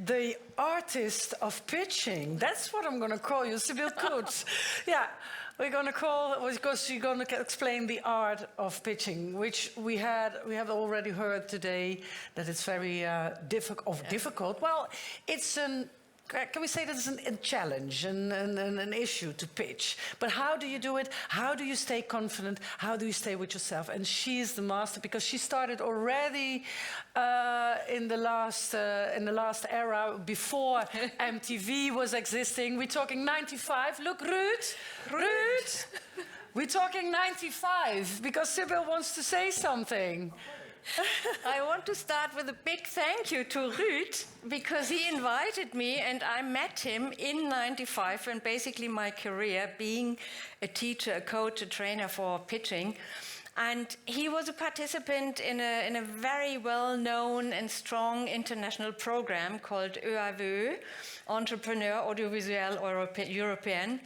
the artist of pitching. That's what I'm going to call you, Sibylle Kurz. Yeah, we're going to call, because you're going to explain the art of pitching, which we have already heard today that it's very difficult. Well, it's can we say that it's a challenge and an issue to pitch? But how do you do it? How do you stay confident? How do you stay with yourself? And she's the master, because she started already in the last era, before MTV was existing. We're talking 95. Look, Ruud. We're talking 95 because Sibylle wants to say something. I want to start with a big thank you to Ruud, because he invited me and I met him in 95, and basically my career being a teacher, a coach, a trainer for pitching. And he was a participant in a very well-known and strong international program called ÖAVÖ, Entrepreneur Audiovisuel European.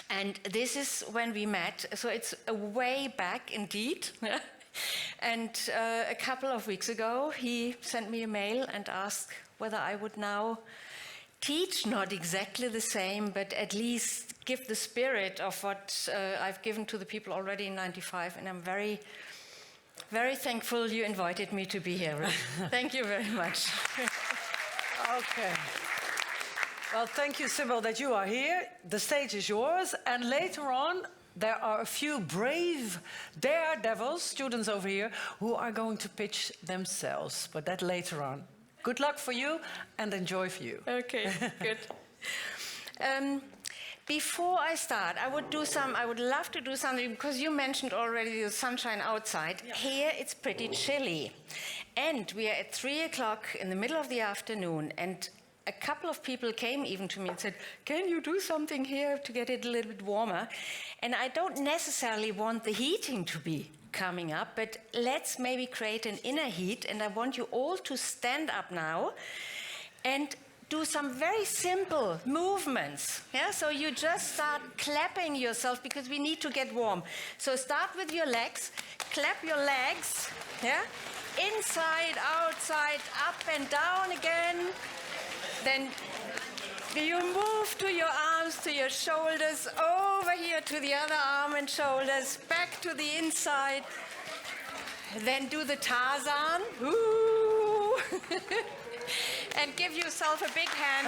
And this is when we met, so it's a way back indeed. And a couple of weeks ago, he sent me a mail and asked whether I would now teach, not exactly the same, but at least give the spirit of what I've given to the people already in 95. And I'm very, very thankful you invited me to be here. Thank you very much. Okay. Well, thank you, Sibylle, that you are here. The stage is yours. And later on, there are a few brave daredevils, students over here, who are going to pitch themselves, but that later on. Good luck for you and enjoy for you. Okay, good. Before I start, I would love to do something, because you mentioned already the sunshine outside. Yeah. Here it's pretty chilly. And we are at 3 o'clock in the middle of the afternoon, and a couple of people came even to me and said, can you do something here to get it a little bit warmer? And I don't necessarily want the heating to be coming up, but let's maybe create an inner heat. And I want you all to stand up now and do some very simple movements. Yeah? So you just start clapping yourself, because we need to get warm. So start with your legs, clap your legs, yeah? Inside, outside, up and down again. Then you move to your arms, to your shoulders, over here to the other arm and shoulders, back to the inside. Then do the Tarzan. Ooh. And give yourself a big hand.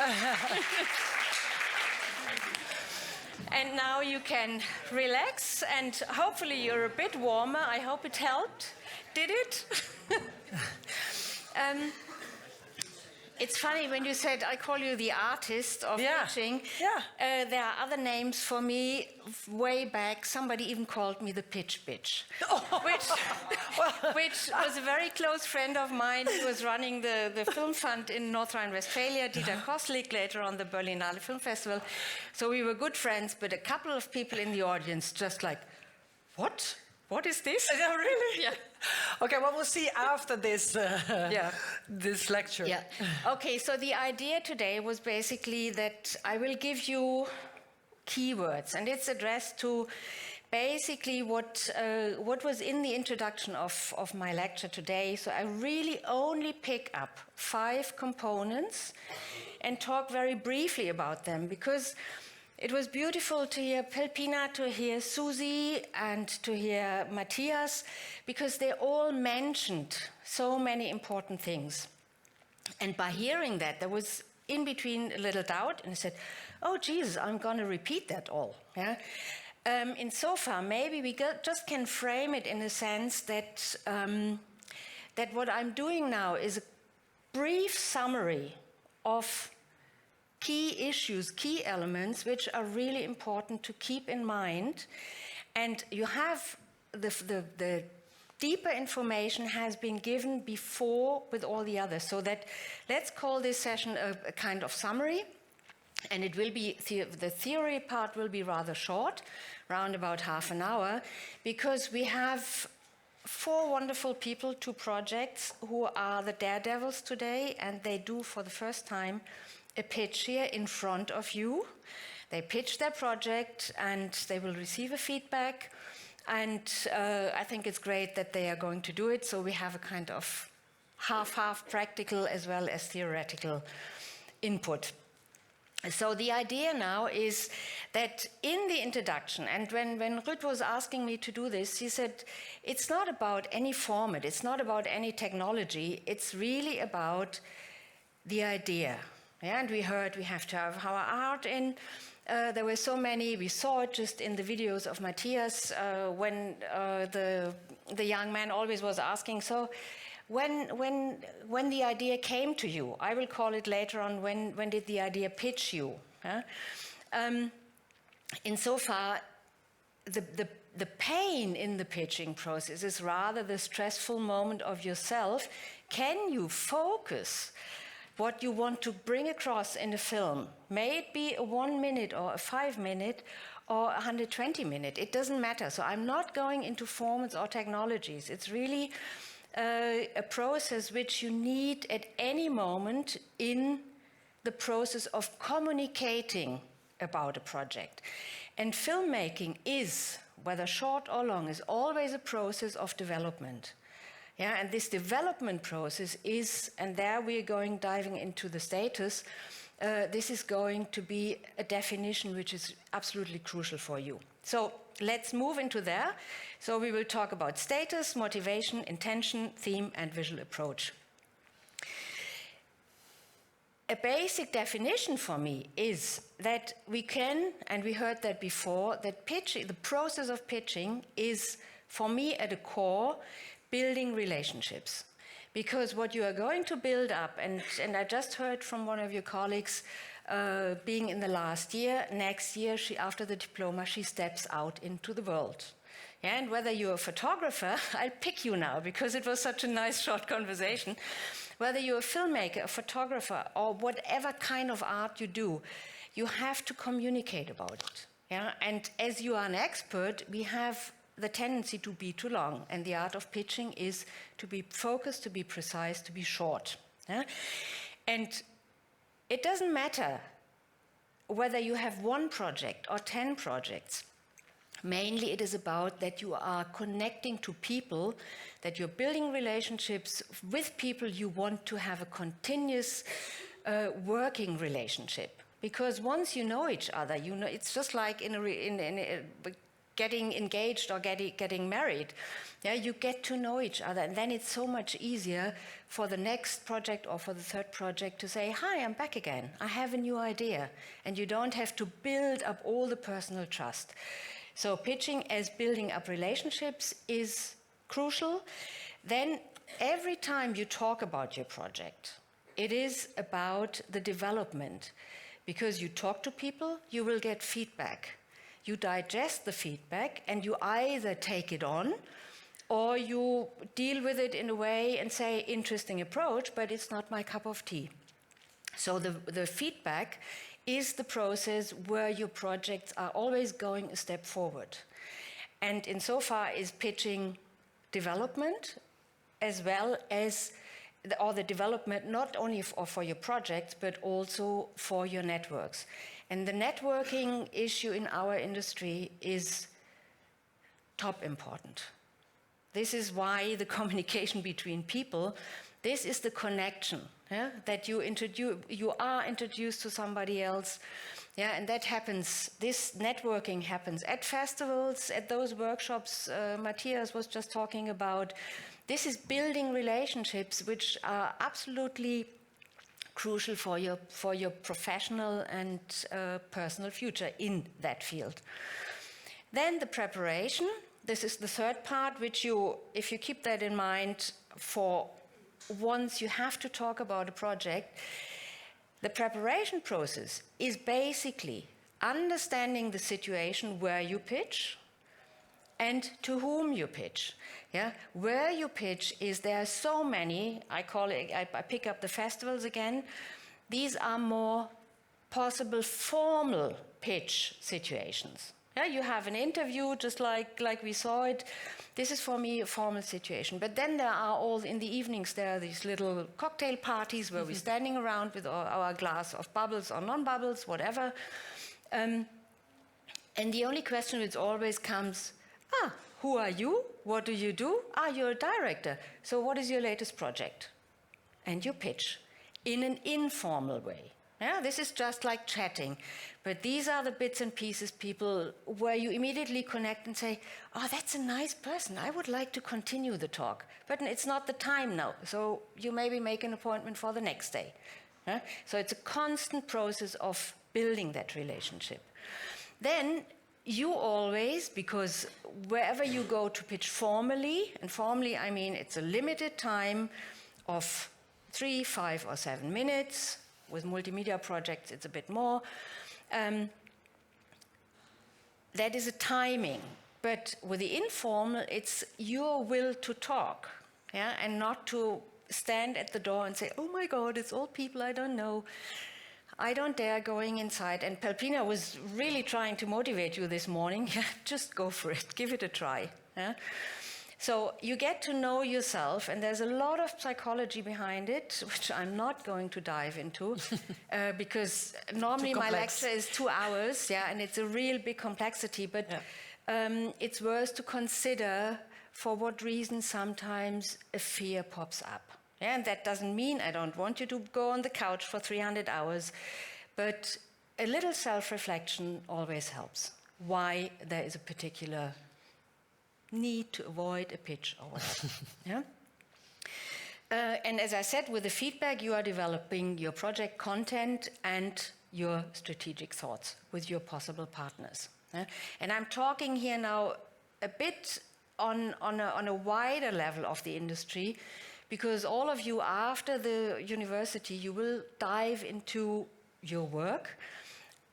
And now you can relax, and hopefully you're a bit warmer. I hope it helped. Did it? It's funny when you said I call you the artist of pitching. Yeah. There are other names for me way back. Somebody even called me the pitch bitch, which was a very close friend of mine who was running the film fund in North Rhine-Westphalia, Dieter Koslik, later on the Berlinale Film Festival. So we were good friends, but a couple of people in the audience just like, what? What is this? Oh, really? Yeah. Okay, well, we'll see after this, this lecture. Yeah. Okay, so the idea today was basically that I will give you keywords, and it's addressed to basically what was in the introduction of my lecture today. So I really only pick up 5 components and talk very briefly about them, because it was beautiful to hear Pelpina, to hear Susie, and to hear Matthias, because they all mentioned so many important things. And by hearing that, there was in between a little doubt, and I said, oh, Jesus, I'm going to repeat that all. Yeah? In so far, maybe we just can frame it in a sense that, that what I'm doing now is a brief summary of key issues, key elements, which are really important to keep in mind. And you have the deeper information has been given before with all the others. So that, let's call this session a kind of summary. And it will be, the theory part will be rather short, around about half an hour, because we have 4 wonderful people, 2 projects, who are the daredevils today, and they do for the first time a pitch here in front of you. They pitch their project and they will receive a feedback, and I think it's great that they are going to do it, so we have a kind of half-half practical as well as theoretical input. So the idea now is that in the introduction, and when Ruud was asking me to do this, he said, it's not about any format, it's not about any technology, it's really about the idea. Yeah, and we heard we have to have our art in. There were so many, we saw it just in the videos of Matthias when the young man always was asking, so when the idea came to you, I will call it later on, when did the idea pitch you? Insofar, the pain in the pitching process is rather the stressful moment of yourself. Can you focus what you want to bring across in a film? May it be a 1 minute or a 5 minute or 120 minute, it doesn't matter. So I'm not going into formats or technologies. It's really a process which you need at any moment in the process of communicating about a project. And filmmaking is, whether short or long, is always a process of development. Yeah, and this development process is, and there we are diving into the status, this is going to be a definition which is absolutely crucial for you. So let's move into there. So we will talk about status, motivation, intention, theme, and visual approach. A basic definition for me is that we can, and we heard that before, that pitching, the process of pitching is, for me, at the core, building relationships. Because what you are going to build up, and I just heard from one of your colleagues, being in the last year, next year, after the diploma, she steps out into the world. Yeah, and whether you're a photographer, I'll pick you now because it was such a nice short conversation. Whether you're a filmmaker, a photographer, or whatever kind of art you do, you have to communicate about it. Yeah? And as you are an expert, we have the tendency to be too long. And the art of pitching is to be focused, to be precise, to be short. Yeah? And it doesn't matter whether you have 1 project or 10 projects. Mainly it is about that you are connecting to people, that you're building relationships with people you want to have a continuous working relationship. Because once you know each other, you know, it's just like in getting engaged or getting married. Yeah, you get to know each other, and then it's so much easier for the next project or for the third project to say, hi, I'm back again. I have a new idea. And you don't have to build up all the personal trust. So pitching as building up relationships is crucial. Then every time you talk about your project, it is about the development. Because you talk to people, you will get feedback. You digest the feedback and you either take it on or you deal with it in a way and say, interesting approach, but it's not my cup of tea. So the feedback is the process where your projects are always going a step forward. And insofar is pitching development as well as the development not only for your projects, but also for your networks. And the networking issue in our industry is top important. This is why the communication between people, this is the connection, yeah? That you are introduced to somebody else, yeah, and that happens, this networking happens at festivals, at those workshops Matthias was just talking about. This is building relationships which are absolutely crucial for your professional and personal future in that field. Then the preparation. This is the third part, which if you keep that in mind, for once you have to talk about a project, the preparation process is basically understanding the situation where you pitch and to whom you pitch. Yeah, where you pitch is, there are so many, I pick up the festivals again. These are more possible formal pitch situations. Yeah, you have an interview, just like we saw it. This is for me a formal situation. But then there are all, in the evenings, there are these little cocktail parties where we're standing around with our glass of bubbles or non-bubbles, whatever. And the only question which always comes, who are you? What do you do? You're a director. So what is your latest project? And you pitch in an informal way. Yeah, this is just like chatting. But these are the bits and pieces, people, where you immediately connect and say, oh, that's a nice person. I would like to continue the talk. But it's not the time now. So you maybe make an appointment for the next day. Yeah? So it's a constant process of building that relationship. Then you always, because wherever you go to pitch formally, and formally I mean it's a limited time of 3, 5, or 7 minutes. With multimedia projects, it's a bit more. That is a timing. But with the informal, it's your will to talk, yeah, and not to stand at the door and say, oh my God, it's all people I don't know. I don't dare going inside. And Pelpina was really trying to motivate you this morning. Just go for it. Give it a try. Yeah? So you get to know yourself, and there's a lot of psychology behind it, which I'm not going to dive into, because normally my lecture is 2 hours, yeah, and it's a real big complexity, but it's worth to consider for what reason sometimes a fear pops up. Yeah, and that doesn't mean I don't want you to go on the couch for 300 hours, but a little self-reflection always helps. Why there is a particular need to avoid a pitch or whatever. Yeah? And as I said, with the feedback, you are developing your project content and your strategic thoughts with your possible partners. Yeah? And I'm talking here now a bit on a wider level of the industry, because all of you after the university, you will dive into your work,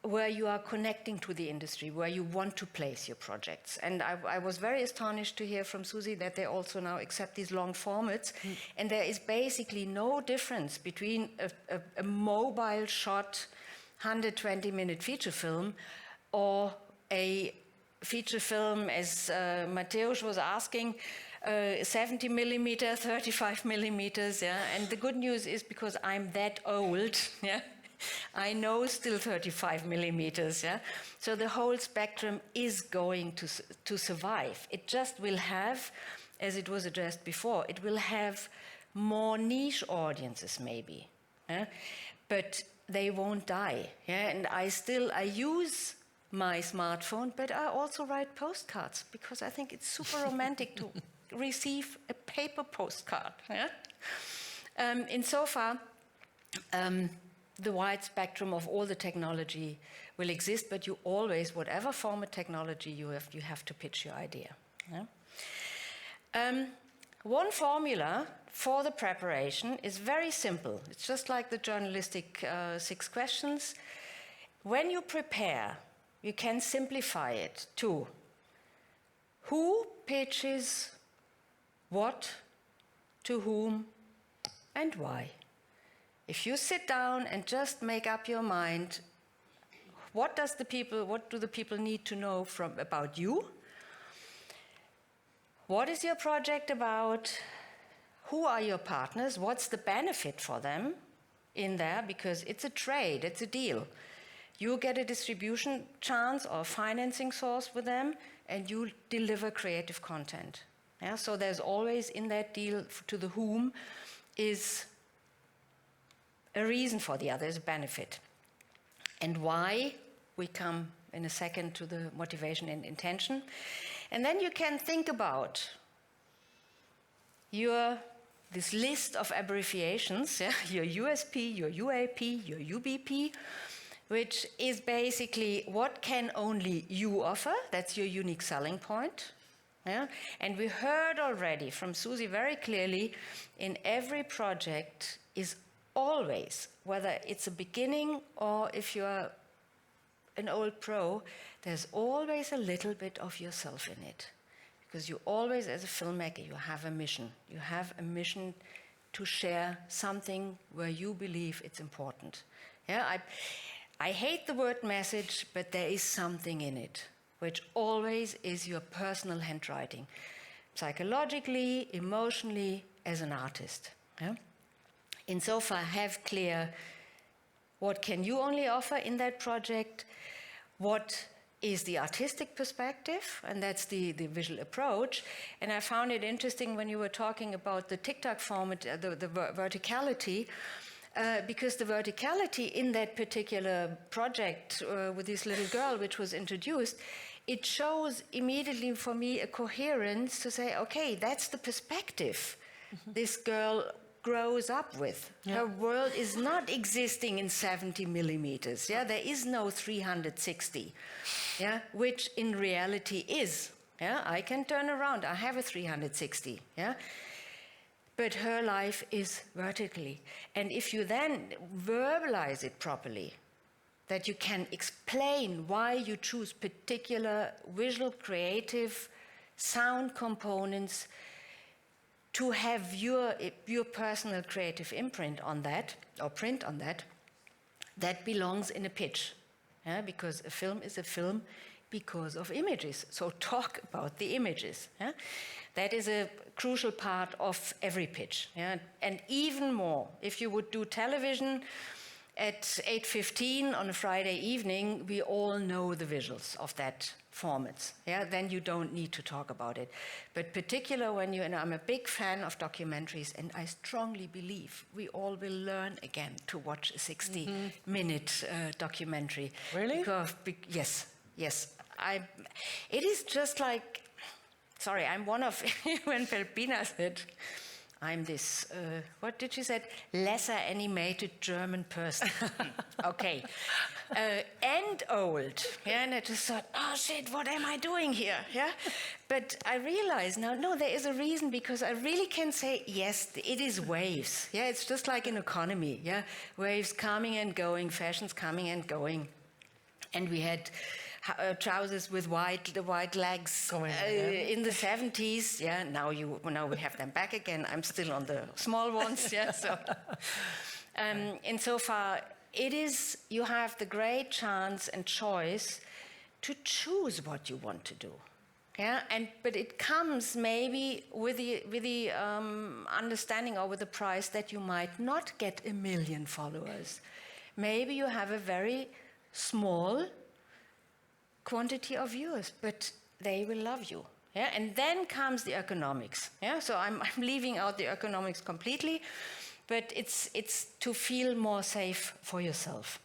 where you are connecting to the industry, where you want to place your projects. And I was very astonished to hear from Susie that they also now accept these long formats. And there is basically no difference between a mobile shot 120-minute feature film or a feature film, as Mateusz was asking, 70 millimeter, 35 millimeters, yeah. And the good news is, because I'm that old, yeah, I know still 35 millimeters, yeah? So the whole spectrum is going to survive. It just will have, as it was addressed before, it will have more niche audiences maybe, yeah? But they won't die, yeah? And I use my smartphone, but I also write postcards, because I think it's super romantic to receive a paper postcard, yeah? Insofar, the wide spectrum of all the technology will exist, but you always, whatever form of technology you have to pitch your idea. Yeah? One formula for the preparation is very simple. It's just like the journalistic 6 questions. When you prepare, you can simplify it to who pitches what, to whom, and why. If you sit down and just make up your mind, what do the people need to know about you? What is your project about? Who are your partners? What's the benefit for them in there? Because it's a trade, it's a deal. You get a distribution chance or financing source with them, and you deliver creative content. Yeah? So there's always in that deal to the whom is a reason for the other, is a benefit. And why, we come in a second to the motivation and intention. And then you can think about this list of abbreviations, yeah? Your USP, your UAP, your UBP, which is basically what can only you offer. That's your unique selling point. Yeah? And we heard already from Susie very clearly, in every project is always, whether it's a beginning or if you're an old pro, there's always a little bit of yourself in it. Because you always, as a filmmaker, you have a mission. You have a mission to share something where you believe it's important. Yeah, I hate the word message, but there is something in it, which always is your personal handwriting, psychologically, emotionally, as an artist. Yeah? Insofar, have clear what can you only offer in that project, what is the artistic perspective, and that's the visual approach. And I found it interesting when you were talking about the TikTok format, the verticality. because the verticality in that particular project with this little girl, which was introduced, it shows immediately for me a coherence to say, okay, that's the perspective this girl grows up with. Yeah. Her world is not existing in 70 millimeters. Yeah, there is no 360. Yeah, which in reality is. Yeah, I can turn around. I have a 360. Yeah. But her life is vertically. And if you then verbalize it properly, that you can explain why you choose particular visual, creative, sound components to have your personal creative imprint on that, or print on that, that belongs in a pitch. Yeah? Because a film is a film because of images. So talk about the images. Yeah? That is a crucial part of every pitch. Yeah? And even more, if you would do television at 8:15 on a Friday evening, we all know the visuals of that format. Yeah? Then you don't need to talk about it. But particular when you, and I'm a big fan of documentaries, and I strongly believe we all will learn again to watch a 60-minute documentary. Really? Yes. It is just like, sorry, I'm one of, when Pelpina said, I'm this, what did she say? Lesser animated German person. Okay. And old. Yeah, and I just thought, oh shit, what am I doing here? Yeah. But I realized now, no, there is a reason, because I really can say, yes, it is waves. Yeah, it's just like in economy. Yeah, waves coming and going, fashions coming and going. And we had trousers with wide legs in the 70s. Yeah, now we have them back again. I'm still on the small ones. Yeah, so insofar it is, you have the great chance and choice to choose what you want to do. Yeah, but it comes maybe with the understanding or with the price that you might not get 1 million followers. Maybe you have a very small quantity of viewers, but they will love you. Yeah, and then comes the economics. Yeah, so I'm leaving out the economics completely, but it's to feel more safe for yourself.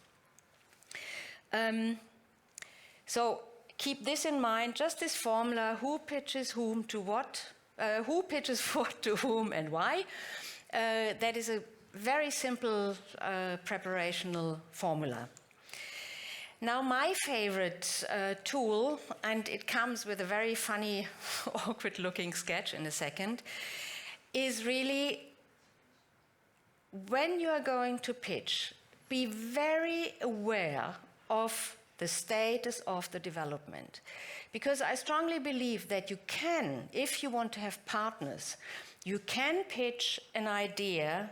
So keep this in mind. Just this formula: who pitches whom to what, who pitches what to whom, and why. That is a very simple preparational formula. Now, my favorite tool, and it comes with a very funny, awkward-looking sketch in a second, is really, when you are going to pitch, be very aware of the status of the development. Because I strongly believe that you can, if you want to have partners, you can pitch an idea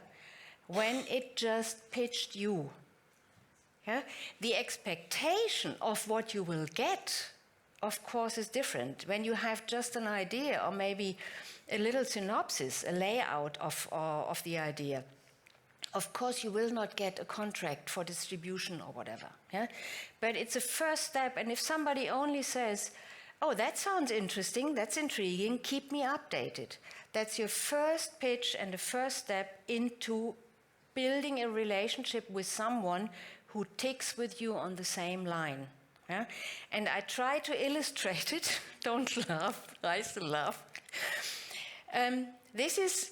when it just pitched you. Yeah? The expectation of what you will get, of course, is different. When you have just an idea, or maybe a little synopsis, a layout of the idea, of course you will not get a contract for distribution or whatever. Yeah? But it's a first step, and if somebody only says, oh, that sounds interesting, that's intriguing, keep me updated. That's your first pitch and the first step into building a relationship with someone who ticks with you on the same line. Yeah? And I try to illustrate it. Don't laugh. I still laugh. This is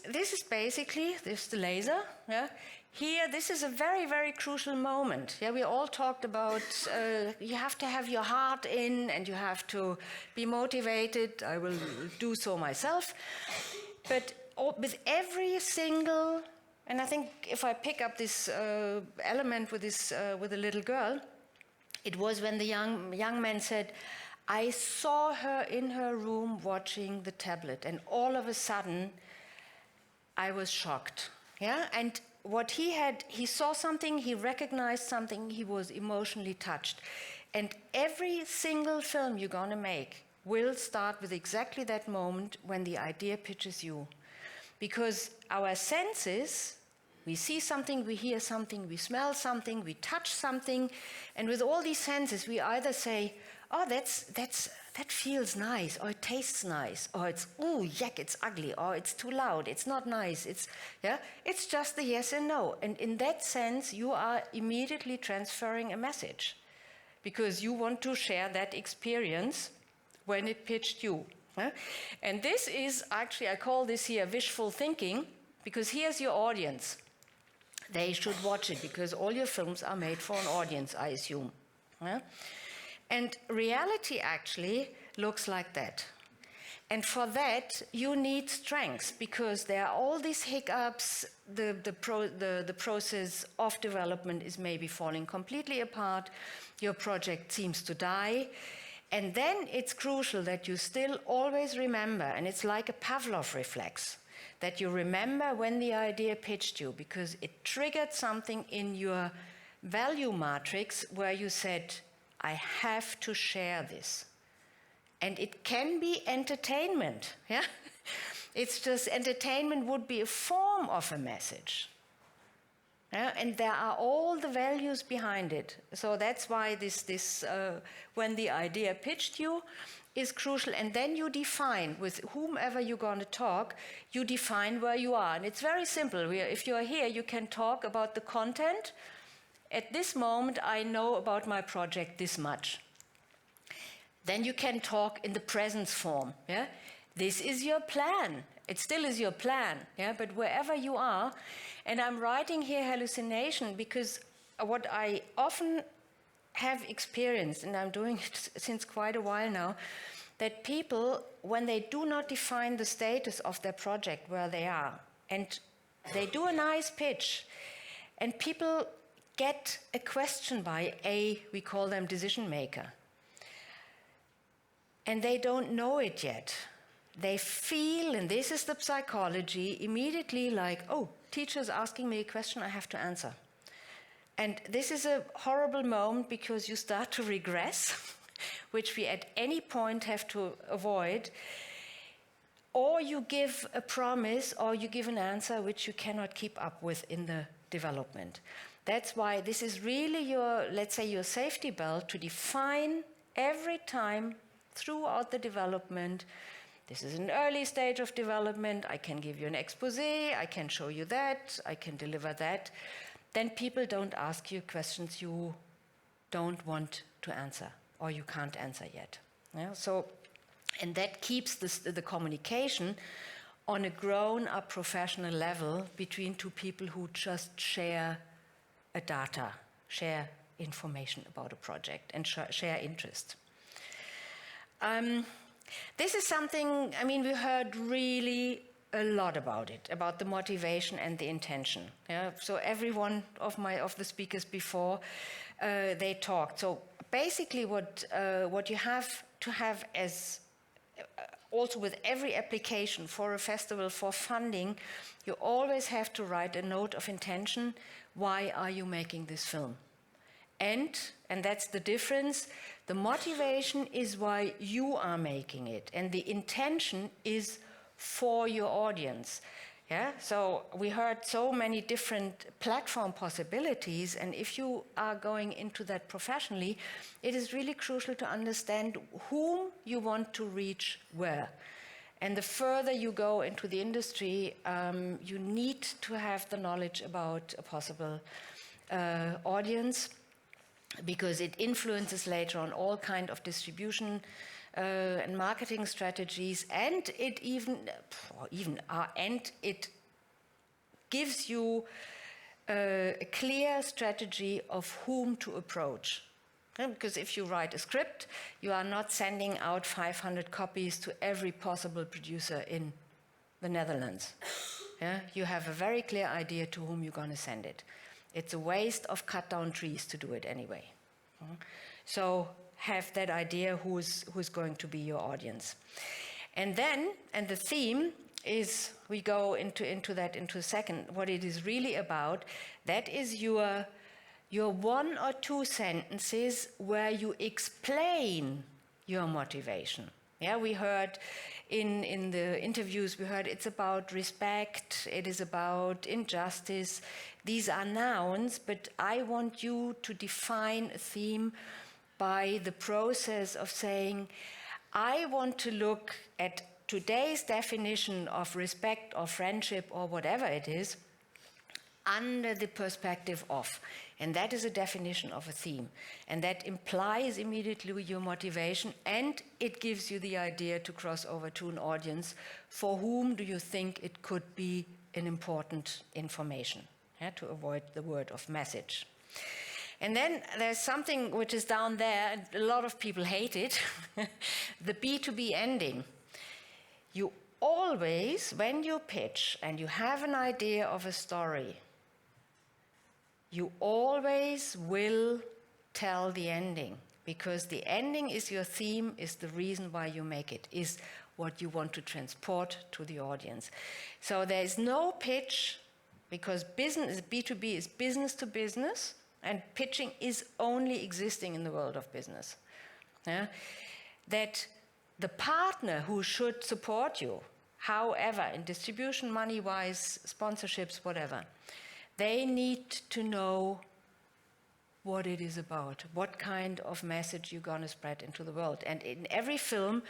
basically, this is the laser. Yeah? Here, this is a very, very crucial moment. Yeah, we all talked about you have to have your heart in and you have to be motivated. I will do so myself. But with every single, and I think if I pick up this element with this with the little girl, it was when the young man said, I saw her in her room watching the tablet, and all of a sudden I was shocked. Yeah, and what he saw something, he recognized something, he was emotionally touched. And every single film you're going to make will start with exactly that moment when the idea pitches you. Because our senses, we see something, we hear something, we smell something, we touch something, and with all these senses we either say, oh, that's that feels nice, or it tastes nice, or it's, ooh, yuck, it's ugly, or it's too loud, it's not nice. It's just the yes and no. And in that sense, you are immediately transferring a message because you want to share that experience when it pitched you. And this is actually, I call this here wishful thinking, because here's your audience. They should watch it because all your films are made for an audience, I assume. And reality actually looks like that. And for that, you need strengths because there are all these hiccups. The process of development is maybe falling completely apart. Your project seems to die. And then it's crucial that you still always remember, and it's like a Pavlov reflex, that you remember when the idea pitched you because it triggered something in your value matrix where you said, I have to share this. And it can be entertainment. Yeah? It's just entertainment would be a form of a message. Yeah? And there are all the values behind it. So that's why this when the idea pitched you is crucial. And then you define with whomever you're going to talk, you define where you are. And it's very simple. If you're here, you can talk about the content. At this moment, I know about my project this much. Then you can talk in the presence form. Yeah? This is your plan. It still is your plan. Yeah? But wherever you are, and I'm writing here hallucination because what I often have experienced, and I'm doing it since quite a while now, that people, when they do not define the status of their project where they are, and they do a nice pitch, and people get a question by we call them decision maker. And they don't know it yet. They feel, and this is the psychology, immediately like, oh, teacher's asking me a question, I have to answer. And this is a horrible moment because you start to regress, which we at any point have to avoid. Or you give a promise, or you give an answer which you cannot keep up with in the development. That's why this is really your, let's say, your safety belt to define every time throughout the development. This is an early stage of development. I can give you an expose. I can show you that. I can deliver that. Then people don't ask you questions you don't want to answer or you can't answer yet. Yeah? So, and that keeps the communication on a grown-up professional level between two people who just share data, share information about a project, and share interest. This is something, I mean, we heard really a lot about it, about the motivation and the intention. Yeah? So every one of the speakers before, they talked. So basically what you have to have as, also with every application for a festival, for funding, you always have to write a note of intention. Why are you making this film? And that's the difference, the motivation is why you are making it, and the intention is for your audience. Yeah? So we heard so many different platform possibilities, and if you are going into that professionally, it is really crucial to understand whom you want to reach where. And the further you go into the industry, you need to have the knowledge about a possible audience, because it influences later on all kind of distribution and marketing strategies, and it it gives you a clear strategy of whom to approach. Because if you write a script, you are not sending out 500 copies to every possible producer in the Netherlands. Yeah? You have a very clear idea to whom you're going to send it. It's a waste of cut down trees to do it anyway. So have that idea who's going to be your audience. And then, and the theme is, we go into that into a second, what it is really about, that is your 1 or 2 sentences where you explain your motivation. Yeah, we heard in the interviews, we heard it's about respect, it is about injustice. These are nouns, but I want you to define a theme by the process of saying, I want to look at today's definition of respect or friendship or whatever it is under the perspective of. And that is a definition of a theme. And that implies immediately your motivation, and it gives you the idea to cross over to an audience for whom do you think it could be an important information, to avoid the word of message. And then there's something which is down there, and a lot of people hate it, the B2b ending. You always, when you pitch and you have an idea of a story, you always will tell the ending, because the ending is your theme, is the reason why you make it, is what you want to transport to the audience. So there is no pitch, because business, B2B is business to business, and pitching is only existing in the world of business. That the partner who should support you, however, in distribution, money-wise, sponsorships, whatever, they need to know what it is about, what kind of message you're going to spread into the world. And in every film,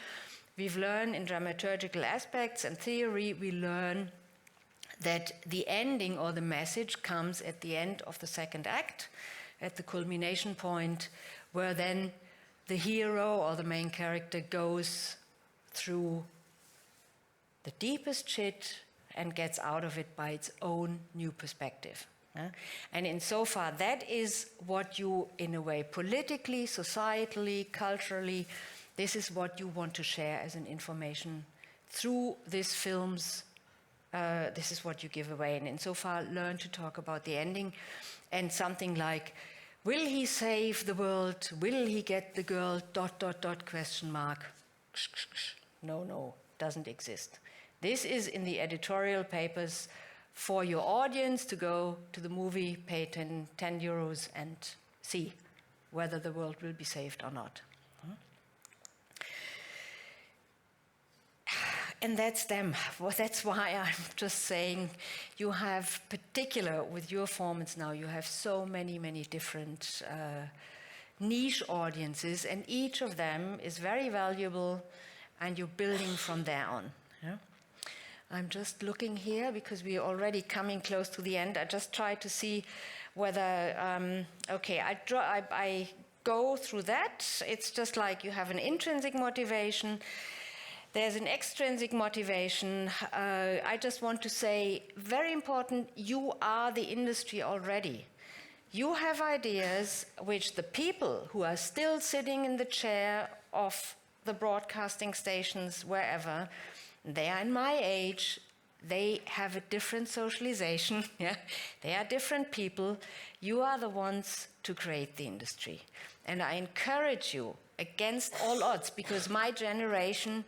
we've learned in dramaturgical aspects and theory, we learn that the ending or the message comes at the end of the second act, at the culmination point, where then the hero or the main character goes through the deepest shit and gets out of it by its own new perspective. And insofar, that is what you, in a way, politically, societally, culturally, this is what you want to share as an information through these films. This is what you give away. And insofar, learn to talk about the ending and something like, will he save the world? Will he get the girl? ... question mark. No, doesn't exist. This is in the editorial papers for your audience to go to the movie, pay 10 euros and see whether the world will be saved or not. And that's them. Well, that's why I'm just saying you have, particular with your formats now, you have so many different niche audiences, and each of them is very valuable, and you're building from there on. I'm just looking here because we're already coming close to the end. I just try to see whether, okay, I go through that. It's just like you have an intrinsic motivation. There's an extrinsic motivation. I just want to say, very important, you are the industry already. You have ideas which the people who are still sitting in the chair of the broadcasting stations, wherever, they are in my age, they have a different socialization, they are different people. You are the ones to create the industry. And I encourage you against all odds, because my generation,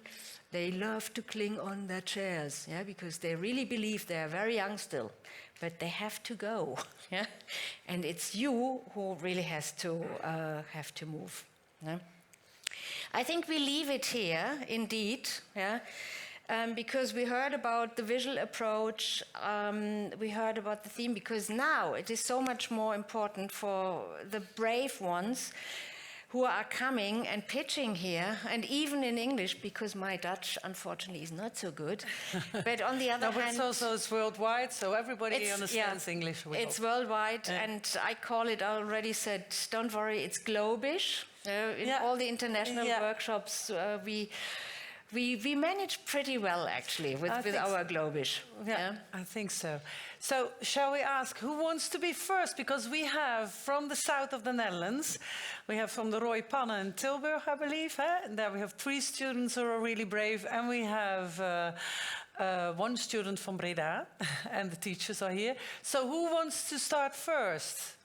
they love to cling on their chairs, because they really believe they are very young still, but they have to go, and it's you who really have to move. I think we leave it here, indeed, because we heard about the visual approach, we heard about the theme, because now it is so much more important for the brave ones who are coming and pitching here, and even in English, because my Dutch, unfortunately, is not so good. But on the other hand... But it's worldwide, so everybody understands English. It's worldwide, and I call it, I already said, don't worry, it's globish. In all the international workshops, we manage pretty well, actually, with our globish. I think so. So, shall we ask, who wants to be first? Because we have, from the south of the Netherlands, we have from the Roy Panne in Tilburg, I believe. And there we have 3 students who are really brave. And we have 1 student from Breda, and the teachers are here. So, who wants to start first?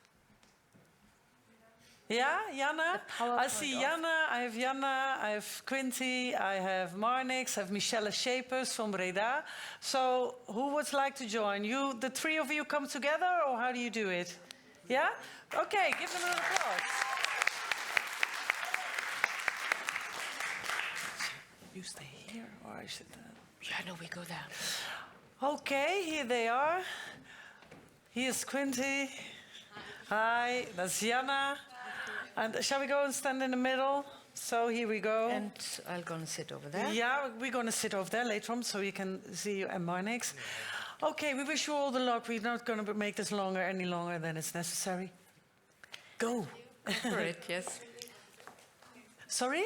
Yeah, Jana? I see Jana, I have Jana, I have Quinty, I have Marnix, I have Michelle Shapers from Breda. So who would like to join? You, the 3 of you come together, or how do you do it? Yeah? Okay, give them an applause. You stay here, or I should... No, we go there. Okay, here they are. Here's Quinty. Hi, that's Jana. And shall we go and stand in the middle? So here we go. And I'm gonna sit over there. Yeah, we're going to sit over there later on so you can see you and Marnix. Okay, we wish you all the luck. We're not going to make this any longer than it's necessary. Go. Go for it, yes. Sorry?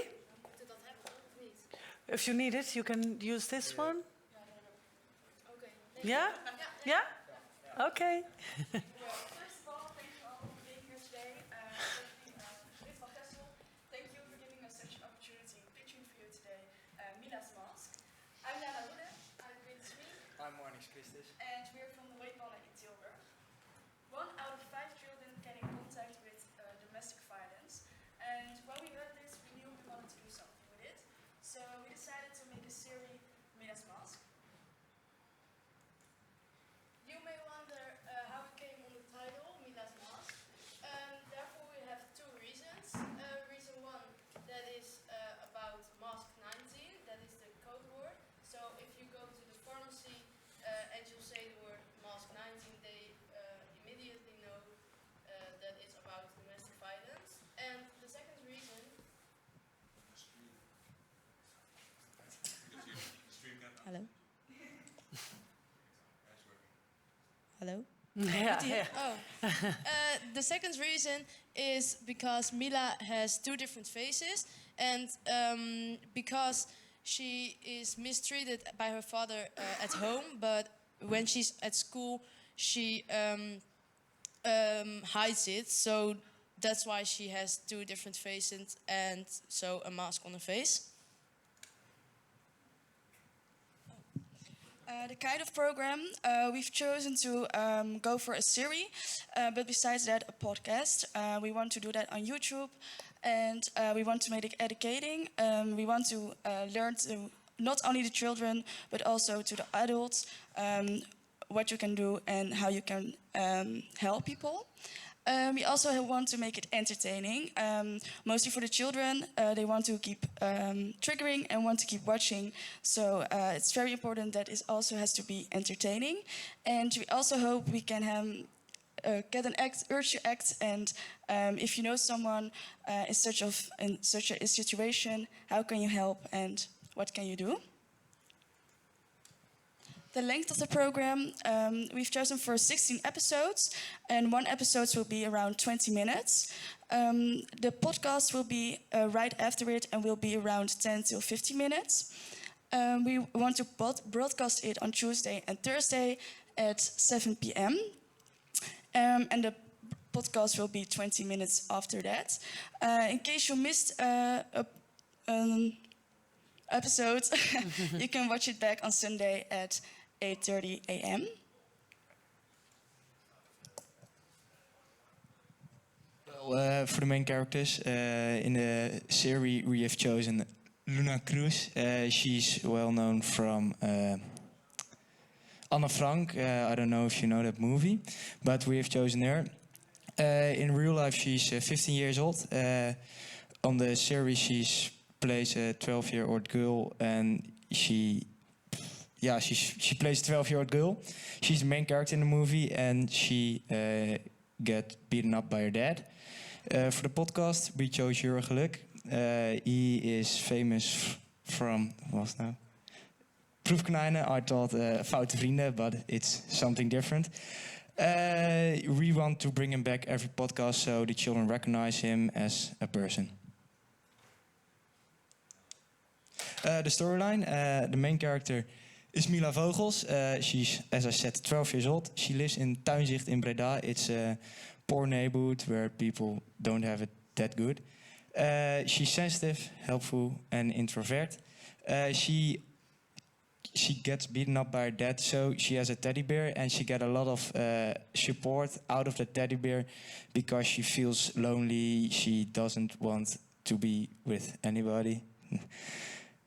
If you need it, you can use this one. Okay. Yeah? Yeah? Okay. First of all, thank you all for being here today. Thank you for giving us such an opportunity in pitching for you today Mila's Mask. I'm Jana Roede, I'm 23, I'm Marnix Christus. and we're from the Weetmannen in Tilburg. 1 out of 5 children get in contact with domestic violence, and when we heard this, we knew we wanted to do something with it. So we decided to make a series, Mila's Mask. You may wonder how we came on the title, Mila's Mask. Therefore, we have 2 reasons. Reason 1, that is about Mask 19, that is the code word. So if you go to the pharmacy and you say the word Mask 19, they immediately know that it's about domestic violence. And the second reason... Hello? Hello? Yeah. The second reason is because Mila has 2 different faces, and because she is mistreated by her father at home, but when she's at school, she hides it. So that's why she has 2 different faces and so a mask on her face. The kind of program, we've chosen to go for a series, but besides that, a podcast. We want to do that on YouTube, and we want to make it educating. We want to learn to not only the children, but also to the adults, what you can do and how you can help people. We also want to make it entertaining, mostly for the children. They want to keep triggering and want to keep watching. So it's very important that it also has to be entertaining. And we also hope we can get an urge to act. And if you know someone in such a situation, how can you help and what can you do? The length of the program, we've chosen for 16 episodes, and 1 episode will be around 20 minutes. The podcast will be right after it and will be around 10 to 15 minutes. We want to broadcast it on Tuesday and Thursday at 7 p.m. And the podcast will be 20 minutes after that. In case you missed an episode, you can watch it back on Sunday at 8:30 a.m. Well, for the main characters in the series, we have chosen Luna Cruz. She's well known from Anne Frank. I don't know if you know that movie, but we have chosen her. In real life, she's 15 years old. On the series, she plays a 12-year-old girl, and she plays a 12-year-old girl. She's the main character in the movie, and she gets beaten up by her dad. For the podcast, we chose Jurgen Geluk. He is famous from, what was it now? Proefkonijnen. I thought Foute Vrienden, but it's something different. We want to bring him back every podcast so the children recognize him as a person. The storyline, the main character is Mila Vogels. She's, as I said, 12 years old. She lives in Tuinzicht in Breda. It's a poor neighborhood where people don't have it that good. She's sensitive, helpful, and introvert. She gets beaten up by her dad, so she has a teddy bear, and she gets a lot of support out of the teddy bear because she feels lonely. She doesn't want to be with anybody.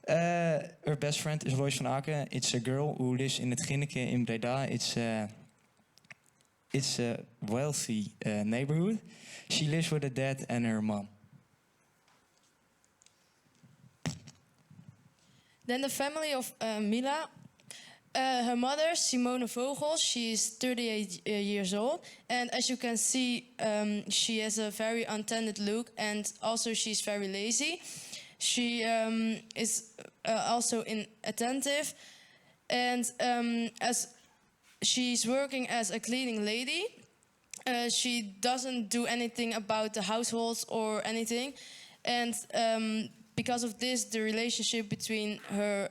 Her best friend is Royce van Aken. It's a girl who lives in het Ginneke in Breda. It's a wealthy neighborhood. She lives with her dad and her mom. Then the family of Mila. Her mother, Simone Vogels, she is 38 years old. And as you can see, she has a very untended look, and also she's very lazy. She is also attentive, and as she's working as a cleaning lady, she doesn't do anything about the households or anything, and because of this, the relationship between her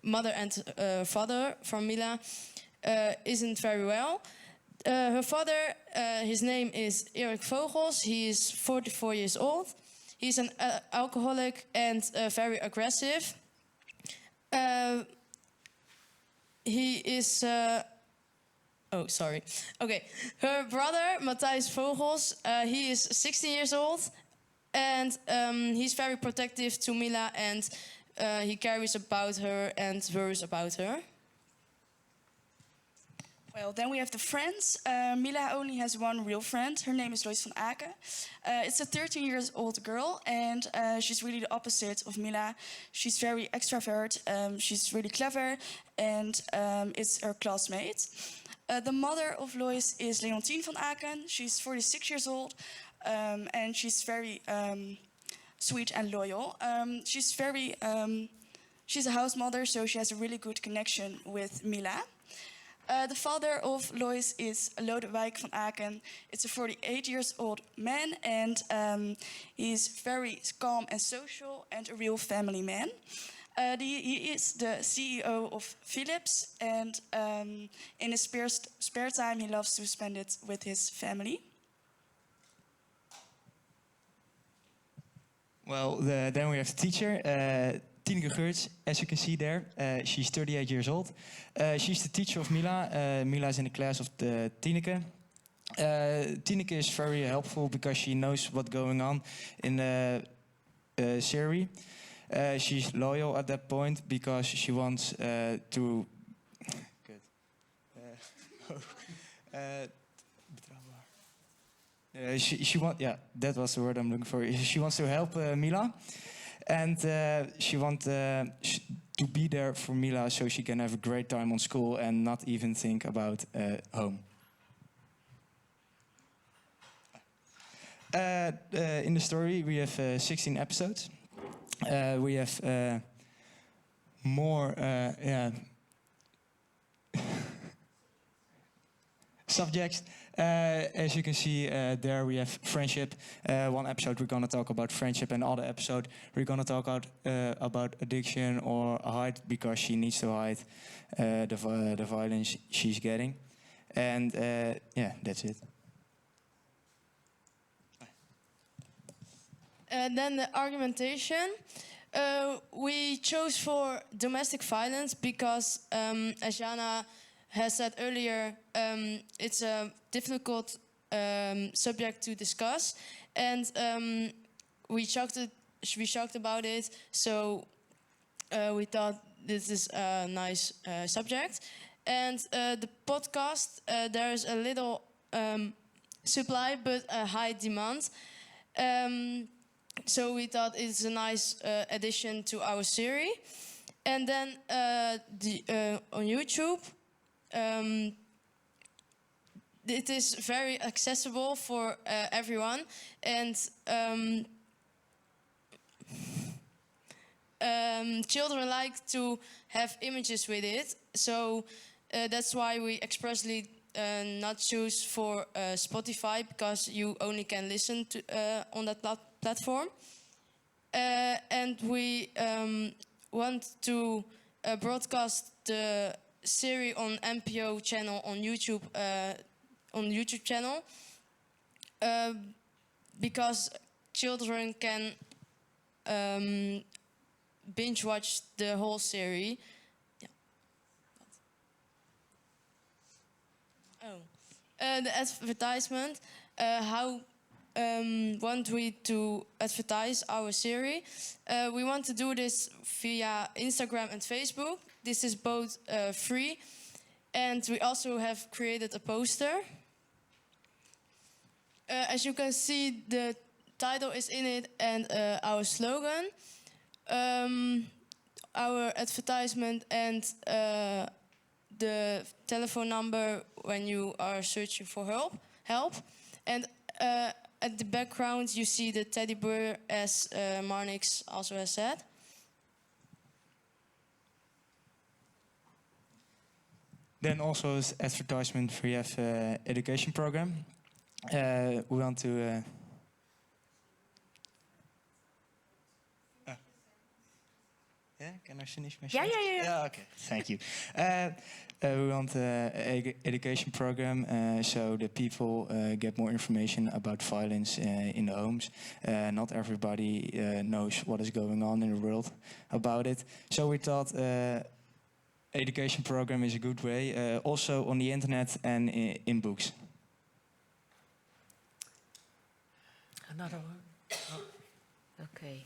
mother and father from Mila isn't very well. Her father, his name is Erik Vogels. He is 44 years old. He's an alcoholic and very aggressive. He is... oh, sorry. Okay. Her brother, Matthijs Vogels, he is 16 years old. And he's very protective to Mila, and he cares about her and worries about her. Well, then we have the friends. Mila only has one real friend. Her name is Lois van Aken. It's a 13-year-old girl, and she's really the opposite of Mila. She's very extrovert, she's really clever, and it's her classmate. The mother of Lois is Leontine van Aken. She's 46 years old, and she's very sweet and loyal. She's a house mother, so she has a really good connection with Mila. The father of Lois is Lodewijk van Aken. It's a 48-year-old man, and he's very calm and social and a real family man. He is the CEO of Philips, and in his spare time, he loves to spend it with his family. Well, then we have the teacher, Sibylle Kurz, as you can see there. She's 38 years old. She's the teacher of Mila. Mila is in the class of the Tineke. Tineke is very helpful because she knows what's going on in the series. She's loyal at that point because she wants to... Good. She want, yeah, that was the word I'm looking for. She wants to help Mila, and she wants to be there for Mila so she can have a great time on school and not even think about home. In the story, we have 16 episodes. We have more subjects. As you can see, there we have friendship. One episode we're going to talk about friendship, and other episode we're going to talk about addiction or hide, because she needs to hide the violence she's getting. And yeah, that's it. And then the argumentation. We chose for domestic violence because, as Jana has said earlier, it's a difficult subject to discuss, and we talked about it. So we thought this is a nice subject. And the podcast, there is a little supply but a high demand. So we thought it's a nice addition to our series. And then on YouTube, it is very accessible for everyone, and children like to have images with it. So that's why we expressly not choose for Spotify, because you only can listen to on that platform. And we want to broadcast the series on MPO channel on YouTube channel, because children can binge watch the whole series. Yeah. The advertisement. How want we to advertise our series? We want to do this via Instagram and Facebook. This is both free, and we also have created a poster. As you can see, the title is in it, and our slogan, our advertisement, and the telephone number when you are searching for help. And at the background, you see the teddy bear, as Marnix also has said. Then also as advertisement, we have education program. We want to... Yeah, can I finish my sentence? Yeah, okay, thank you. We want an education program so that people get more information about violence in the homes. Not everybody knows what is going on in the world about it. So we thought education program is a good way, also on the internet and in books. Another one. Okay.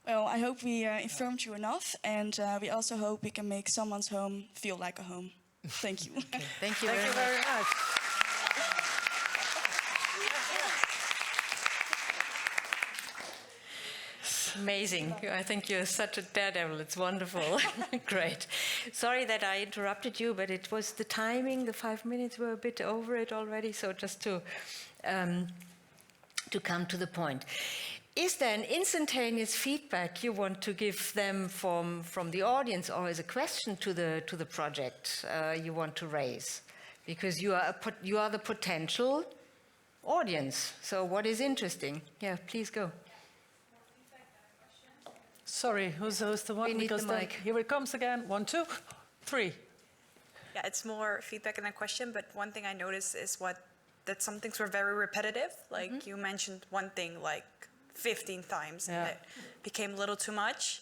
Well, I hope we informed you enough, and we also hope we can make someone's home feel like a home. Thank you. Thank you Thank you very much. Amazing. I think you're such a daredevil. It's wonderful. Great. Sorry that I interrupted you, but it was the timing. The 5 minutes were a bit over it already. So just to come to the point. Is there an instantaneous feedback you want to give them from the audience, or as a question to the project you want to raise? Because you are the potential audience. So what is interesting? Yeah, please go. Sorry, who's the one? We need Because the then- mic. Here it comes again. 1, 2, 3. Yeah, it's more feedback than a question, but one thing I noticed is that some things were very repetitive. Like you mentioned one thing like 15 times, and it became a little too much.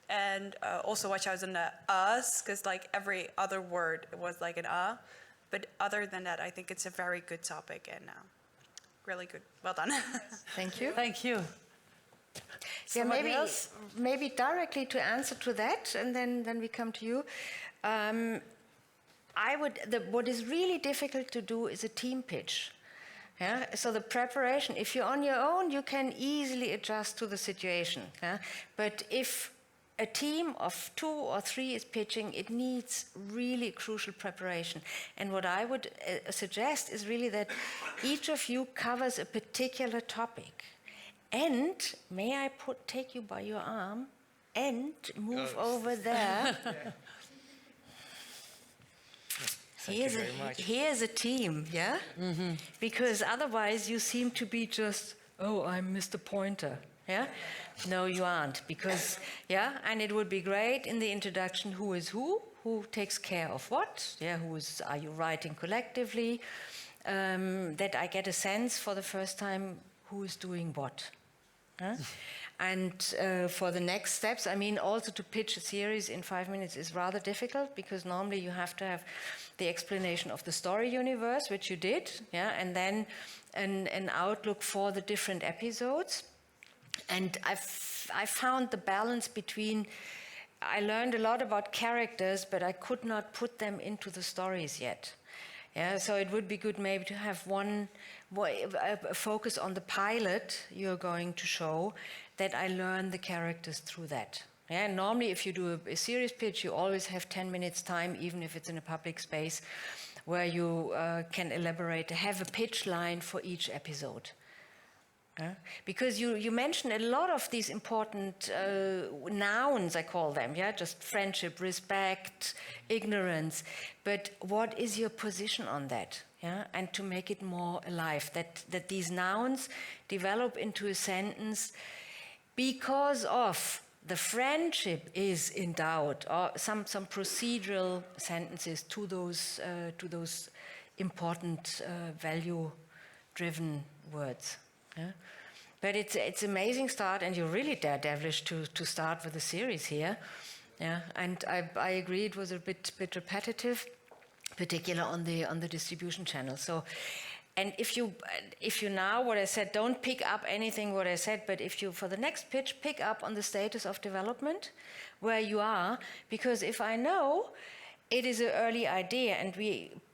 And also watch out on the us, because like every other word was like an. But other than that, I think it's a very good topic and really good. Well done. Thank you. Thank you. Yeah, Somebody else? maybe directly to answer to that, and then we come to you. What is really difficult to do is a team pitch. Yeah? So the preparation, if you're on your own, you can easily adjust to the situation. Yeah? But if a team of 2 or 3 is pitching, it needs really crucial preparation. And what I would suggest is really that each of you covers a particular topic. And may I take you by your arm and move over there? Here's a team, yeah? Mm-hmm. Because otherwise you seem to be just, oh, I'm Mr. Pointer, yeah? No, you aren't, because, yeah, and it would be great in the introduction who is who takes care of what, yeah, are you writing collectively, that I get a sense for the first time who is doing what. Huh? And for the next steps, I mean, also to pitch a series in 5 minutes is rather difficult, because normally you have to have the explanation of the story universe, which you did, yeah, and then an outlook for the different episodes. And I found the balance between, I learned a lot about characters, but I could not put them into the stories yet. Yeah, so it would be good maybe to have a focus on the pilot you're going to show, that I learn the characters through that. Yeah, normally if you do a series pitch, you always have 10 minutes time, even if it's in a public space, where you can elaborate, have a pitch line for each episode. Because you mentioned a lot of these important nouns, I call them, yeah, just friendship, respect, ignorance. But what is your position on that? Yeah, and to make it more alive, that these nouns develop into a sentence because of the friendship is in doubt, or some procedural sentences to those important value-driven words. Yeah? But it's amazing start, and you're really daredevilish to start with a series here. Yeah, and I agree it was a bit repetitive, particularly on the distribution channel. So, and if you now what I said, don't pick up anything what I said, but if you for the next pitch pick up on the status of development, where you are, because if I know it is an early idea, and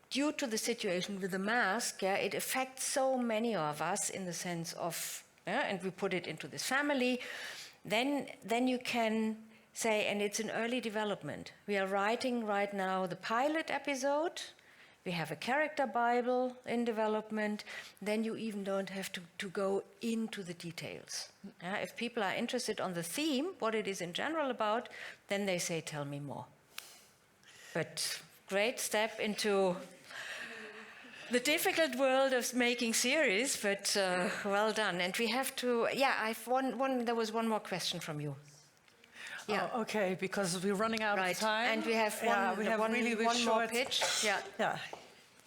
due to the situation with the mask, yeah, it affects so many of us in the sense of, and we put it into this family, then you can say, and it's an early development. We are writing right now the pilot episode. We have a character Bible in development. Then you even don't have to go into the details. If people are interested on the theme, what it is in general about, then they say, tell me more. But great step into the difficult world of making series, but well done. And we have to, there was one more question from you. Yeah. Oh, okay, because we're running out of time. And we have one more pitch. Yeah. Yeah.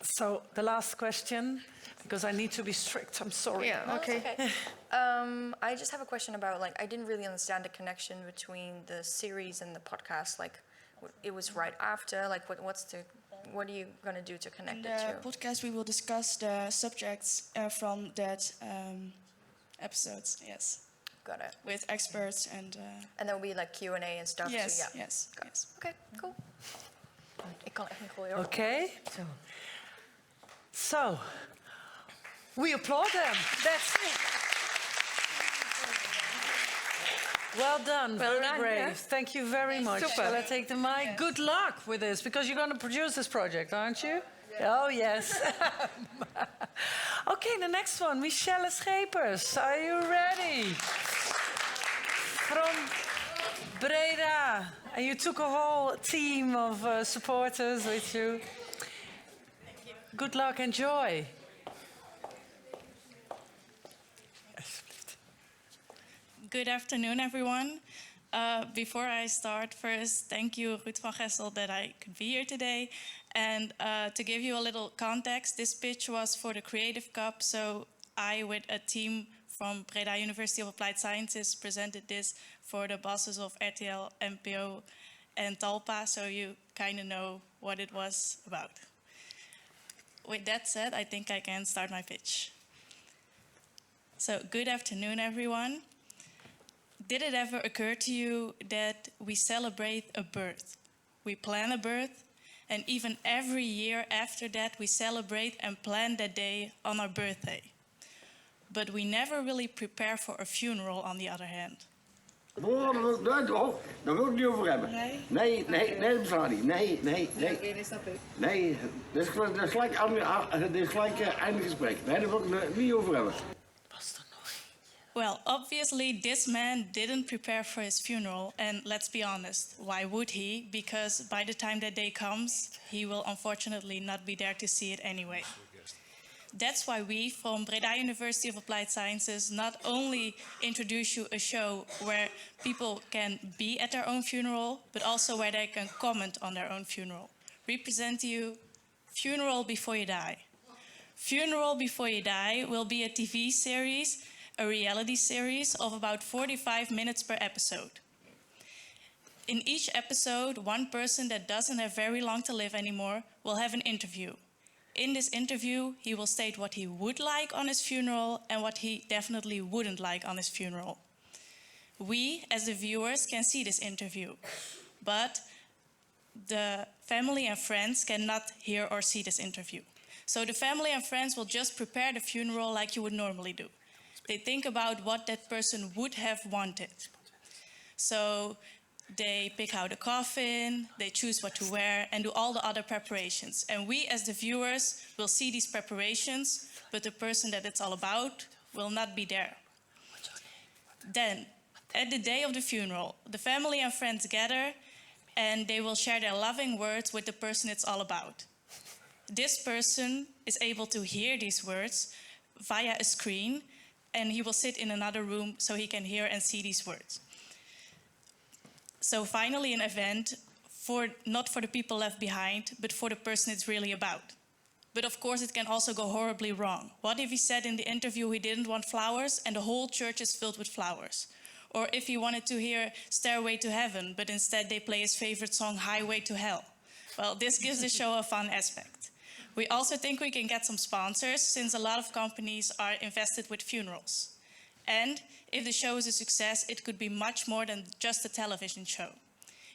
So the last question, because I need to be strict. I'm sorry. Yeah. Okay. I just have a question about, like, I didn't really understand the connection between the series and the podcast. Like, it was right after. Like, what are you gonna do to connect In the the two? podcast, we will discuss the subjects from that episodes. Yes, Got it. with experts and. And there will be like Q&A and stuff. Yes, So, yeah. yes, yes. Okay, cool. Ik kan echt niet gooien. Okay. So, we applaud them. That's it. Well done. Well very done, brave. yeah. Thank you very much. Super. Shall I take the mic? Good luck with this, because you're going to produce this project, aren't you? Oh, yes. Okay, the next one, Michelle Schepers. Are you ready? From Breda. And you took a whole team of supporters with you. Good luck, enjoy. Good afternoon, everyone. Before I start, first, thank you, Ruud van Gessel, that I could be here today. And to give you a little context, this pitch was for the Creative Cup. So I, with a team from Breda University of Applied Sciences, presented this for the bosses of RTL, NPO, and Talpa, so you kind of know what it was about. With that said, I think I can start my pitch. So, good afternoon, everyone. Did it ever occur to you that we celebrate a birth? We plan a birth, and even every year after that, we celebrate and plan that day on our birthday. But we never really prepare for a funeral, on the other hand. Oh, daar wil ik het niet over hebben. Nee, dat bestaat niet. Nee. Nee, dat is gelijk einde gesprek. Nee, daar wil ik het niet over hebben. Well, obviously, this man didn't prepare for his funeral, and let's be honest, why would he? Because by the time that day comes, he will unfortunately not be there to see it anyway. That's why we, from Breda University of Applied Sciences, not only introduce you a show where people can be at their own funeral, but also where they can comment on their own funeral. We present to you Funeral Before You Die. Funeral Before You Die will be a TV series, a reality series of about 45 minutes per episode. In each episode, one person that doesn't have very long to live anymore will have an interview. In this interview, he will state what he would like on his funeral and what he definitely wouldn't like on his funeral. We, as the viewers, can see this interview, but the family and friends cannot hear or see this interview. So the family and friends will just prepare the funeral like you would normally do. They think about what that person would have wanted. So they pick out a coffin, they choose what to wear, and do all the other preparations. And we, as the viewers, will see these preparations, but the person that it's all about will not be there. Then, at the day of the funeral, the family and friends gather, and they will share their loving words with the person it's all about. This person is able to hear these words via a screen, and he will sit in another room so he can hear and see these words. So finally, an event not for the people left behind, but for the person it's really about. But of course, it can also go horribly wrong. What if he said in the interview he didn't want flowers and the whole church is filled with flowers? Or if he wanted to hear Stairway to Heaven, but instead they play his favorite song, Highway to Hell? Well, this gives the show a fun aspect. We also think we can get some sponsors, since a lot of companies are invested with funerals. And if the show is a success, it could be much more than just a television show.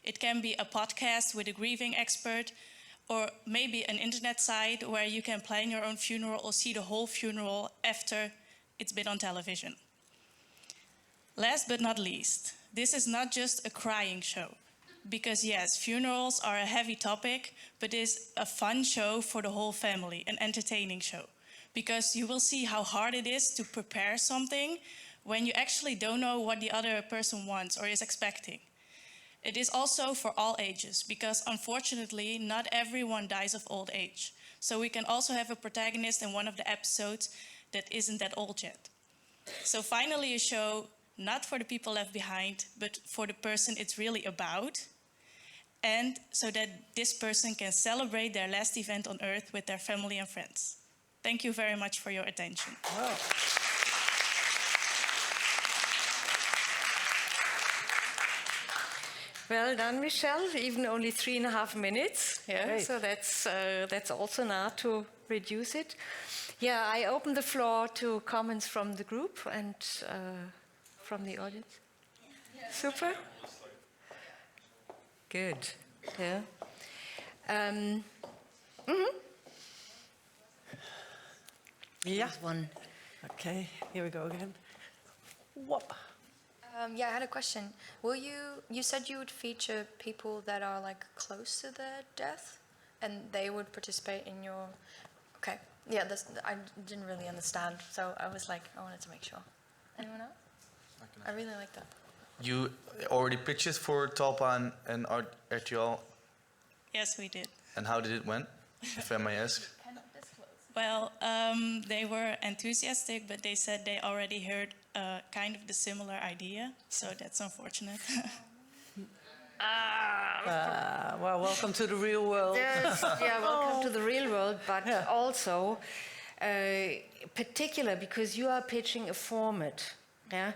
It can be a podcast with a grieving expert, or maybe an internet site where you can plan your own funeral or see the whole funeral after it's been on television. Last but not least, this is not just a crying show. because yes, funerals are a heavy topic, but it's a fun show for the whole family, an entertaining show. Because you will see how hard it is to prepare something when you actually don't know what the other person wants or is expecting. It is also for all ages, because unfortunately, not everyone dies of old age. So we can also have a protagonist in one of the episodes that isn't that old yet. So finally a show not for the people left behind, but for the person it's really about, and so that this person can celebrate their last event on Earth with their family and friends. Thank you very much for your attention. Wow. Well done, Michelle. Even only 3.5 minutes. Yeah, Great. so that's also now to reduce it. Yeah, I open the floor to comments from the group and from the audience. Super. Good. Yeah. Yeah. There's one. Okay, here we go again. Whoop. Yeah, I had a question. You said you would feature people that are like close to their death, and they would participate in your. Okay, yeah, I didn't really understand, so I was like, I wanted to make sure. Anyone else? I really like that. You already pitched it for Talpa and RTL, Yes, we did. and how did it went, if I may ask? Well, they were enthusiastic, but they said they already heard kind of the similar idea, so that's unfortunate. Well, welcome to the real world. Yeah, welcome to the real world, but also particular because you are pitching a format. Yeah,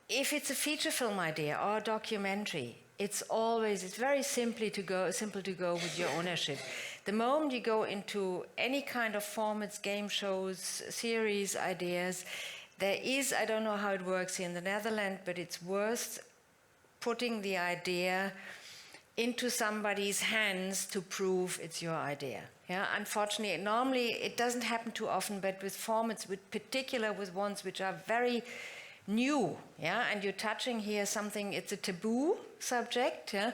if it's a feature film idea or a documentary, it's very simple to go with your ownership. The moment you go into any kind of formats, game shows, series ideas, there is, I don't know how it works here in the Netherlands, but it's worth putting the idea into somebody's hands to prove it's your idea. Yeah, unfortunately, normally it doesn't happen too often, but with formats, with ones which are very new, yeah, and you're touching here something, it's a taboo subject, yeah,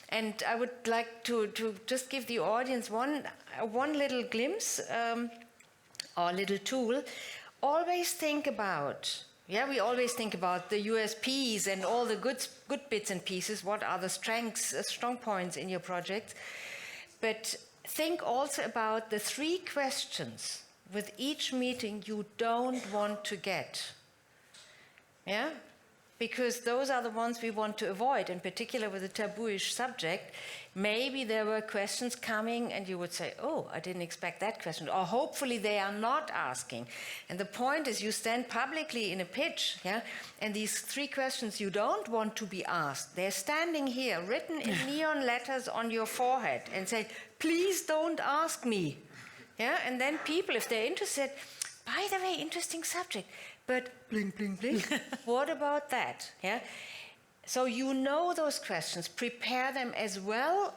and I would like to just give the audience one little glimpse or little tool. Always think about, we always think about the USPs and all the good bits and pieces, what are the strong points in your project, but think also about the 3 questions with each meeting you don't want to get. Yeah, because those are the ones we want to avoid, in particular with a tabooish subject. Maybe there were questions coming and you would say, oh, I didn't expect that question, or hopefully they are not asking. And the point is you stand publicly in a pitch, yeah, and these 3 questions you don't want to be asked, they're standing here, written in neon letters on your forehead, and say, please don't ask me. Yeah, and then people, if they're interested, by the way, interesting subject, but bling, bling, bling. What about that? Yeah. So you know those questions. Prepare them as well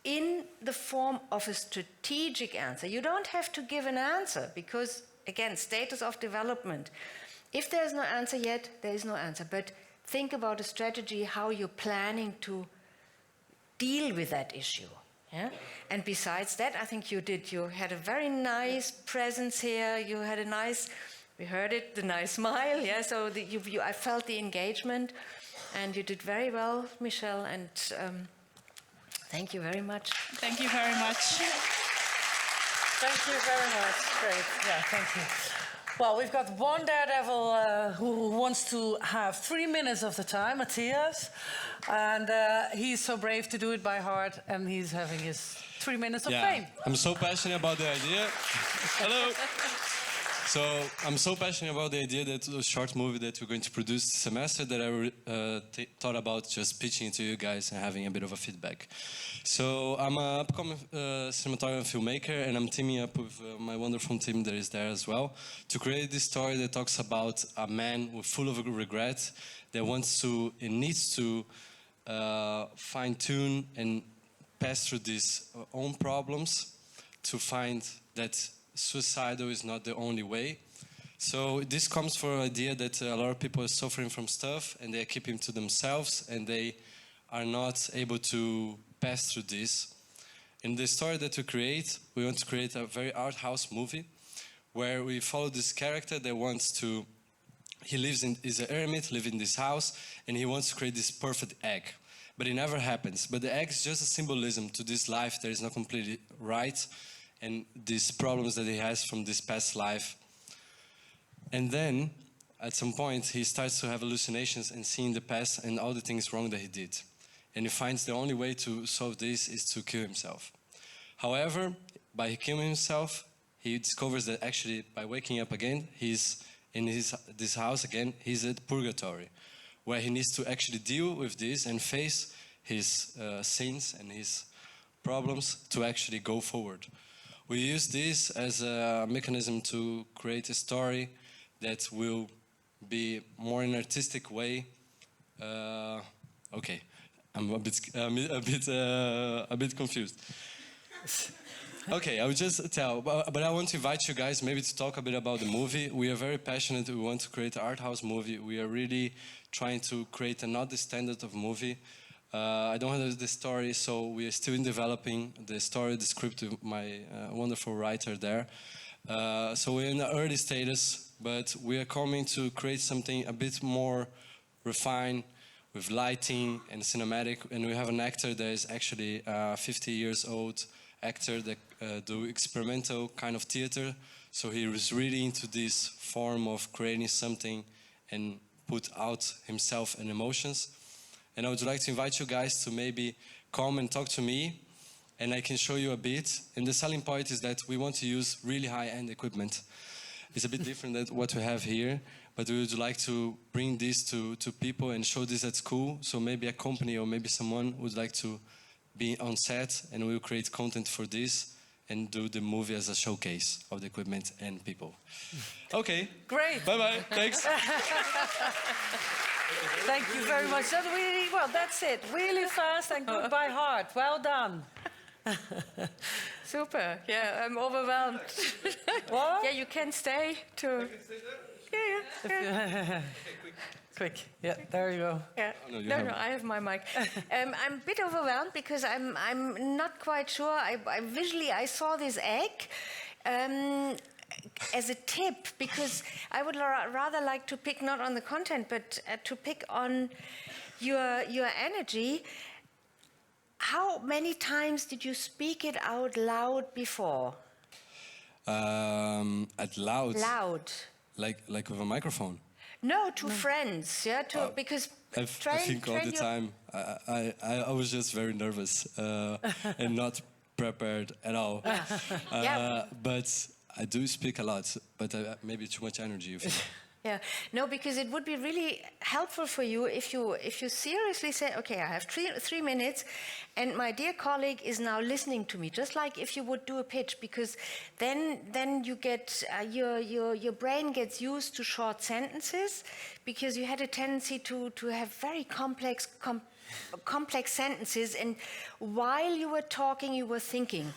in the form of a strategic answer. You don't have to give an answer because, again, status of development. If there's no answer yet, there is no answer. But think about a strategy, how you're planning to deal with that issue. Yeah? And besides that, I think you had a very nice presence here. You had a nice... We heard it, the nice smile, yeah, so I felt the engagement, and you did very well, Michelle, and thank you very much. Thank you very much. Thank you very much. Great. Yeah, thank you. Well, we've got one daredevil who wants to have 3 minutes of the time, Matthias, and he's so brave to do it by heart, and he's having his 3 minutes of fame. I'm so passionate about the idea. Hello. So I'm so passionate about the idea that a short movie that we're going to produce this semester that I thought about just pitching it to you guys and having a bit of a feedback. So I'm an upcoming cinematographer and filmmaker, and I'm teaming up with my wonderful team that is there as well to create this story that talks about a man full of regret that wants to and needs to fine-tune and pass through these own problems to find that suicidal is not the only way. So this comes from an idea that a lot of people are suffering from stuff and they're keeping to themselves and they are not able to pass through this. In the story that we create, we want to create a very art house movie where we follow this character that wants to, is a hermit, lives in this house, and he wants to create this perfect egg. But it never happens. But the egg is just a symbolism to this life that is not completely right, and these problems that he has from this past life. And then, at some point, he starts to have hallucinations and seeing the past and all the things wrong that he did. And he finds the only way to solve this is to kill himself. However, by killing himself, he discovers that actually by waking up again, he's in this house again, he's at purgatory, where he needs to actually deal with this and face his sins and his problems to actually go forward. We use this as a mechanism to create a story that will be more in an artistic way. Okay, I'm a bit confused. Okay, I will just tell, but I want to invite you guys maybe to talk a bit about the movie. We are very passionate. We want to create an art house movie. We are really trying to create another standard of movie. I don't have the story, so we are still in developing the story, the script with my wonderful writer there. So we're in the early stages, but we are coming to create something a bit more refined with lighting and cinematic. And we have an actor that is actually 50 years old actor that do experimental kind of theater. So he was really into this form of creating something and put out himself and emotions. And I would like to invite you guys to maybe come and talk to me, and I can show you a bit. And the selling point is that we want to use really high-end equipment. It's a bit different than what we have here, but we would like to bring this to people and show this at school. So maybe a company or maybe someone would like to be on set, and we will create content for this and do the movie as a showcase of the equipment and people. Okay. Great. Bye-bye. Thanks. Thank you very much. Well, that's it. Really fast and good by heart. Well done. Super. Yeah, I'm overwhelmed. What? Yeah, you can stay to. Yeah. Quick. Yeah, there you go. Yeah. Oh, No, I have my mic. I'm a bit overwhelmed because I'm not quite sure. I saw this egg as a tip, because I would rather like to pick not on the content, but to pick on your energy. How many times did you speak it out loud before? At loud. Loud. Like with a microphone. No, to friends, yeah, because I think all the time. I was just very nervous and not prepared at all. But I do speak a lot, but maybe too much energy. You feel. Yeah, no, because it would be really helpful for you if you seriously say, okay, I have three minutes, and my dear colleague is now listening to me, just like if you would do a pitch, because then you get your brain gets used to short sentences, because you had a tendency to have very complex sentences, and while you were talking, you were thinking,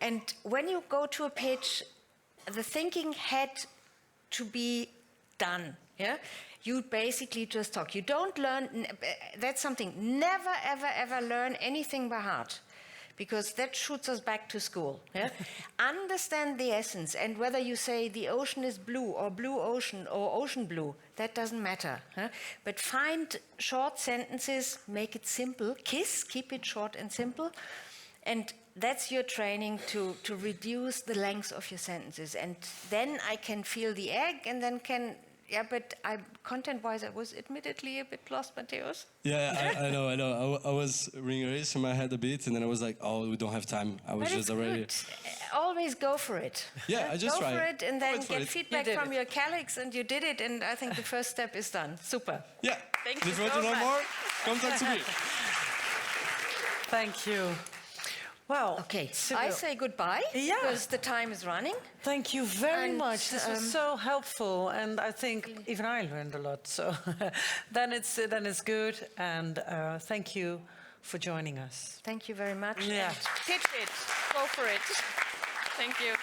and when you go to a pitch, the thinking had to be done, yeah? You basically just talk. You don't learn, that's something, never, ever, ever learn anything by heart, because that shoots us back to school, yeah? Understand the essence, and whether you say the ocean is blue, or blue ocean, or ocean blue, that doesn't matter, yeah? But find short sentences, make it simple, keep it short and simple, and that's your training to reduce the length of your sentences. And then I can feel the egg, and then but content-wise, I was admittedly a bit lost, Matthäus. Yeah, I know. I was rearranging my head a bit, and then I was like, oh, we don't have time. I was just already... Good. Always go for it. Yeah, I just try. Go for it, and then get feedback from your colleagues, and you did it, and I think the first step is done. Super. Yeah. Thank you If you want so to know much. more, come talk to me. Thank you. Well, okay, Sibylle. I say goodbye, because the time is running. Thank you very And, much. This was so helpful, and I think even I learned a lot. So then it's good, and thank you for joining us. Thank you very much. Yeah. And pitch it. Go for it. Thank you.